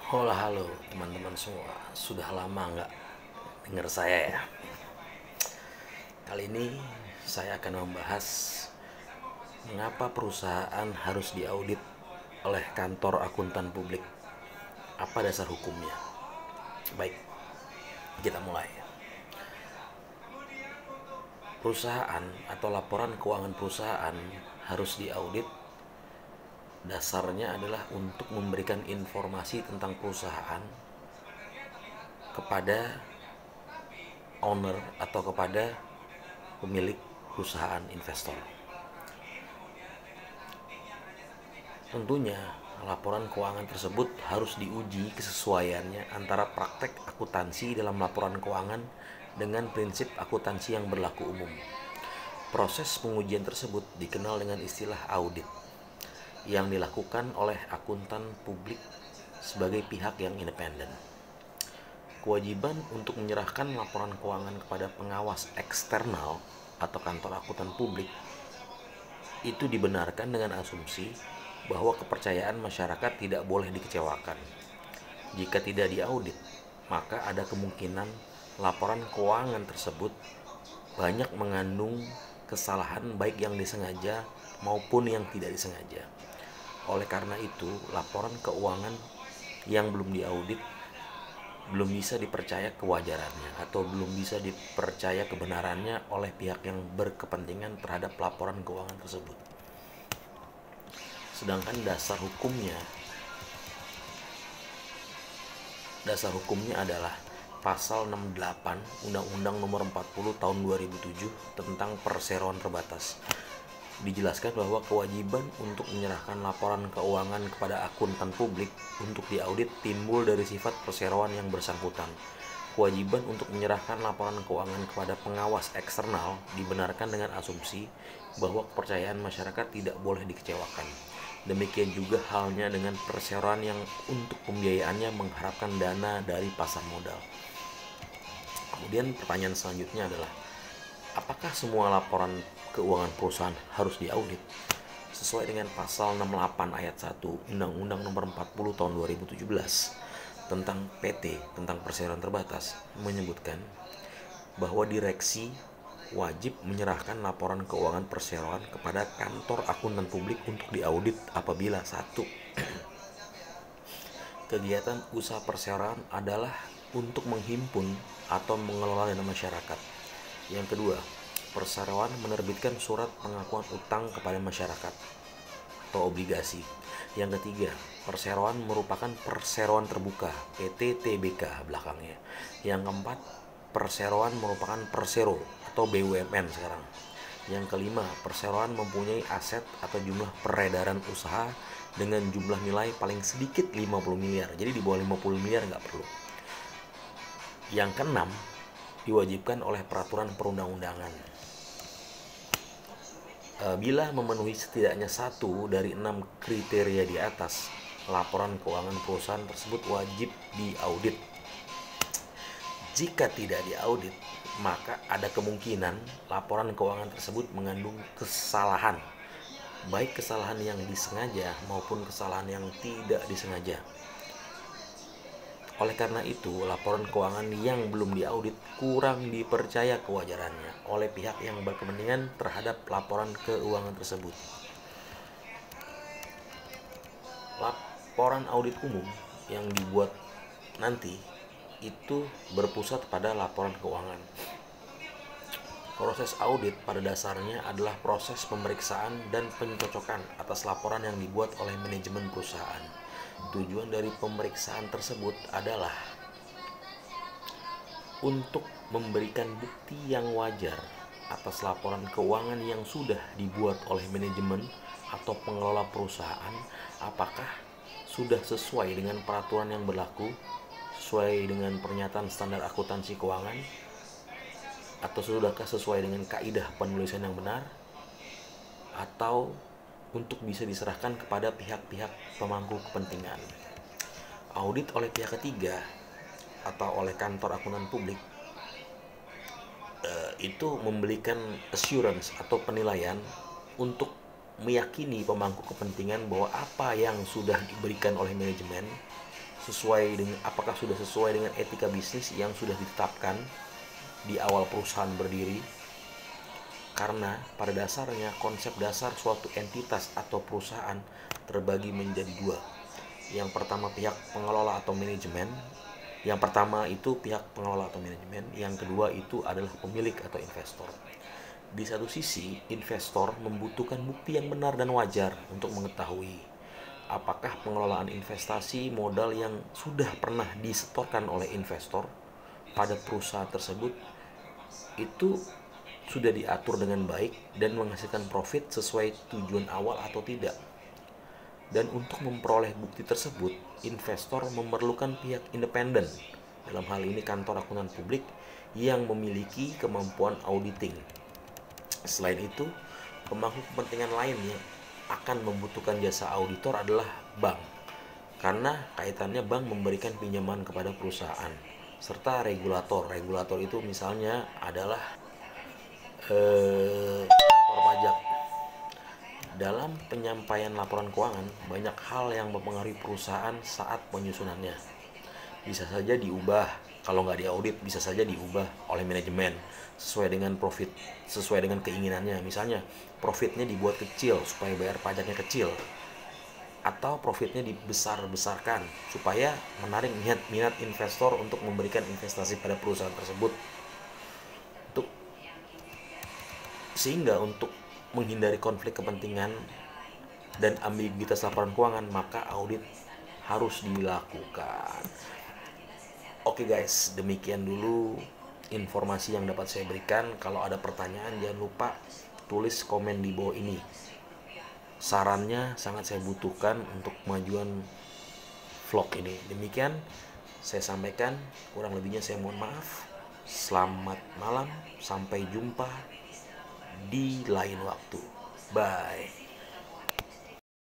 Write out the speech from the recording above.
Hola, halo teman-teman semua. Sudah lama nggak dengar saya ya. Kali ini saya akan membahas mengapa perusahaan harus diaudit oleh kantor akuntan publik. Apa dasar hukumnya? Baik, kita mulai. Perusahaan atau laporan keuangan perusahaan harus diaudit. Dasarnya adalah untuk memberikan informasi tentang perusahaan kepada owner atau kepada pemilik perusahaan investor. Tentunya, laporan keuangan tersebut harus diuji kesesuaiannya antara praktek akuntansi dalam laporan keuangan dengan prinsip akuntansi yang berlaku umum. Proses pengujian tersebut dikenal dengan istilah audit, yang dilakukan oleh akuntan publik sebagai pihak yang independen. Kewajiban untuk menyerahkan laporan keuangan kepada pengawas eksternal atau kantor akuntan publik itu dibenarkan dengan asumsi bahwa kepercayaan masyarakat tidak boleh dikecewakan. Jika tidak diaudit, maka ada kemungkinan laporan keuangan tersebut banyak mengandung kesalahan baik yang disengaja maupun yang tidak disengaja. Oleh karena itu, laporan keuangan yang belum diaudit belum bisa dipercaya kewajarannya atau belum bisa dipercaya kebenarannya oleh pihak yang berkepentingan terhadap laporan keuangan tersebut. Sedangkan dasar hukumnya adalah pasal 68 Undang-Undang Nomor 40 Tahun 2007 tentang perseroan terbatas. Dijelaskan bahwa kewajiban untuk menyerahkan laporan keuangan kepada akuntan publik untuk diaudit timbul dari sifat perseroan yang bersangkutan. Kewajiban untuk menyerahkan laporan keuangan kepada pengawas eksternal dibenarkan dengan asumsi bahwa kepercayaan masyarakat tidak boleh dikecewakan. Demikian juga halnya dengan perseroan yang untuk pembiayaannya mengharapkan dana dari pasar modal. Kemudian pertanyaan selanjutnya adalah, apakah semua laporan keuangan perusahaan harus diaudit? Sesuai dengan pasal 68 ayat 1 Undang-Undang Nomor 40 Tahun 2017 tentang PT, tentang perseroan terbatas, menyebutkan bahwa direksi wajib menyerahkan laporan keuangan perseroan kepada kantor akuntan publik untuk diaudit apabila 1. Kegiatan usaha perseroan adalah untuk menghimpun atau mengelola dana masyarakat. Yang kedua, perseroan menerbitkan surat pengakuan utang kepada masyarakat atau obligasi. Yang ketiga, perseroan merupakan perseroan terbuka, PT TBK belakangnya. Yang keempat, perseroan merupakan persero atau BUMN sekarang. Yang kelima, perseroan mempunyai aset atau jumlah peredaran usaha dengan jumlah nilai paling sedikit 50 miliar. Jadi di bawah 50 miliar nggak perlu. Yang keenam, diwajibkan oleh peraturan perundang-undangan. Bila memenuhi setidaknya 1 dari 6 kriteria di atas, laporan keuangan perusahaan tersebut wajib diaudit. Jika tidak diaudit, maka ada kemungkinan laporan keuangan tersebut mengandung kesalahan, baik kesalahan yang disengaja maupun kesalahan yang tidak disengaja. Oleh karena itu, laporan keuangan yang belum diaudit kurang dipercaya kewajarannya oleh pihak yang berkepentingan terhadap laporan keuangan tersebut. Laporan audit umum yang dibuat nanti itu berpusat pada laporan keuangan. Proses audit pada dasarnya adalah proses pemeriksaan dan pencocokan atas laporan yang dibuat oleh manajemen perusahaan. Tujuan dari pemeriksaan tersebut adalah untuk memberikan bukti yang wajar atas laporan keuangan yang sudah dibuat oleh manajemen atau pengelola perusahaan, apakah sudah sesuai dengan peraturan yang berlaku, sesuai dengan pernyataan standar akuntansi keuangan, atau sudahkah sesuai dengan kaidah penulisan yang benar, atau untuk bisa diserahkan kepada pihak-pihak pemangku kepentingan. Audit oleh pihak ketiga atau oleh kantor akuntan publik itu memberikan assurance atau penilaian untuk meyakini pemangku kepentingan bahwa apa yang sudah diberikan oleh manajemen apakah sudah sesuai dengan etika bisnis yang sudah ditetapkan di awal perusahaan berdiri. Karena pada dasarnya konsep dasar suatu entitas atau perusahaan terbagi menjadi dua. Yang pertama pihak pengelola atau manajemen. Yang pertama itu pihak pengelola atau manajemen. Yang kedua itu adalah pemilik atau investor. Di satu sisi, investor membutuhkan bukti yang benar dan wajar untuk mengetahui apakah pengelolaan investasi modal yang sudah pernah disetorkan oleh investor pada perusahaan tersebut itu sudah diatur dengan baik dan menghasilkan profit sesuai tujuan awal atau tidak. Dan untuk memperoleh bukti tersebut, investor memerlukan pihak independen, dalam hal ini kantor akuntan publik, yang memiliki kemampuan auditing. Selain itu, pemangku kepentingan lain yang akan membutuhkan jasa auditor adalah bank, karena kaitannya bank memberikan pinjaman kepada perusahaan, serta regulator. Regulator itu misalnya adalah kantor pajak. Dalam penyampaian laporan keuangan, banyak hal yang mempengaruhi perusahaan saat penyusunannya. Bisa saja diubah, kalau nggak diaudit bisa saja diubah oleh manajemen sesuai dengan keinginannya. Misalnya profitnya dibuat kecil supaya bayar pajaknya kecil, atau profitnya dibesar-besarkan supaya menarik minat investor untuk memberikan investasi pada perusahaan tersebut. Sehingga untuk menghindari konflik kepentingan dan ambiguitas laporan keuangan, maka audit harus dilakukan. Oke guys, demikian dulu informasi yang dapat saya berikan. Kalau ada pertanyaan jangan lupa tulis komen di bawah ini. Sarannya sangat saya butuhkan untuk kemajuan vlog ini. Demikian saya sampaikan, kurang lebihnya saya mohon maaf. Selamat malam, sampai jumpa di lain waktu. Bye.